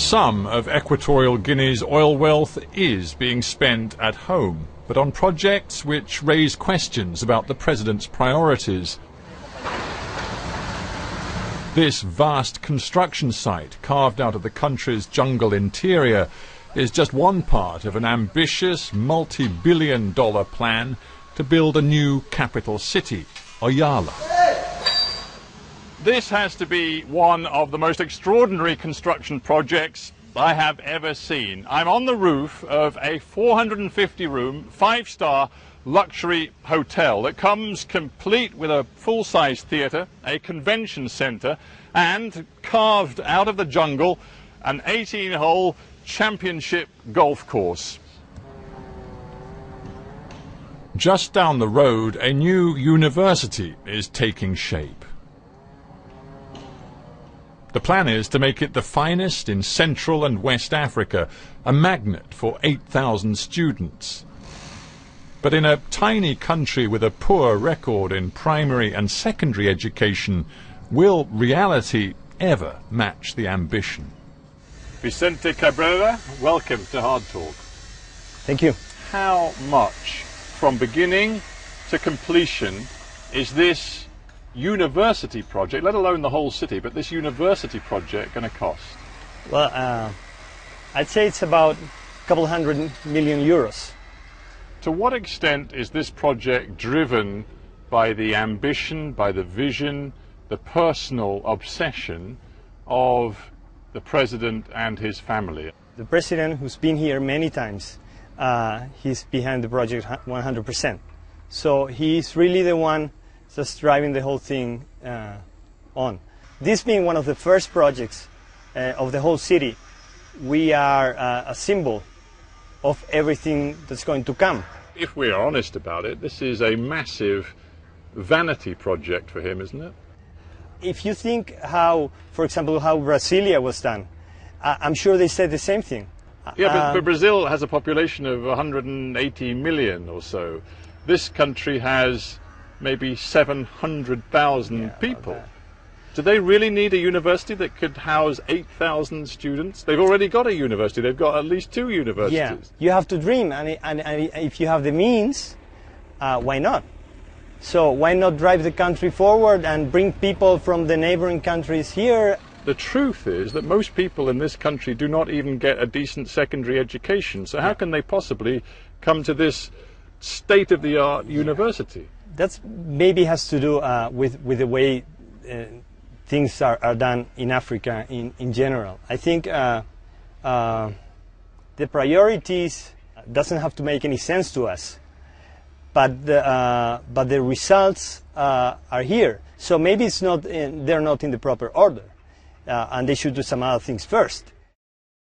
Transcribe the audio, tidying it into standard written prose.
Some of Equatorial Guinea's oil wealth is being spent at home, but on projects which raise questions about the president's priorities. This vast construction site, carved out of the country's jungle interior, is just one part of an ambitious multi-billion-dollar plan to build a new capital city, Oyala. This has to be one of the most extraordinary construction projects I have ever seen. I'm on the roof of a 450-room, 5-star luxury hotel that comes complete with a full-size theatre, a convention centre, and carved out of the jungle, an 18-hole championship golf course. Just down the road, a new university is taking shape. The plan is to make it the finest in Central and West Africa, a magnet for 8,000 students. But in a tiny country with a poor record in primary and secondary education, will reality ever match the ambition? Vicente Cabrera, welcome to Hard Talk. Thank you. How much, from beginning to completion, is this university project, let alone the whole city, but this university project going to cost? Well, I'd say it's about a couple €100 million. To what extent is this project driven by the ambition, by the vision, the personal obsession of the president and his family? The president, who's been here many times, he's behind the project 100%. So he's really the one that's driving the whole thing on. This being one of the first projects of the whole city, we are a symbol of everything that's going to come. If we are honest about it, this is a massive vanity project for him, isn't it? If you think how, for example, how Brasilia was done, I'm sure they said the same thing. Yeah, but Brazil has a population of 180 million or so. This country has maybe 700,000 people. Do they really need a university that could house 8,000 students? They've already got a university. They've got at least 2 universities. Yeah, you have to dream, and if you have the means, why not? So why not drive the country forward and bring people from the neighboring countries here? The truth is that most people in this country do not even get a decent secondary education. So how can they possibly come to this state-of-the-art university? That maybe has to do with the way things are done in Africa in general. I think the priorities doesn't have to make any sense to us, but the results are here. So maybe it's not they're not in the proper order, and they should do some other things first.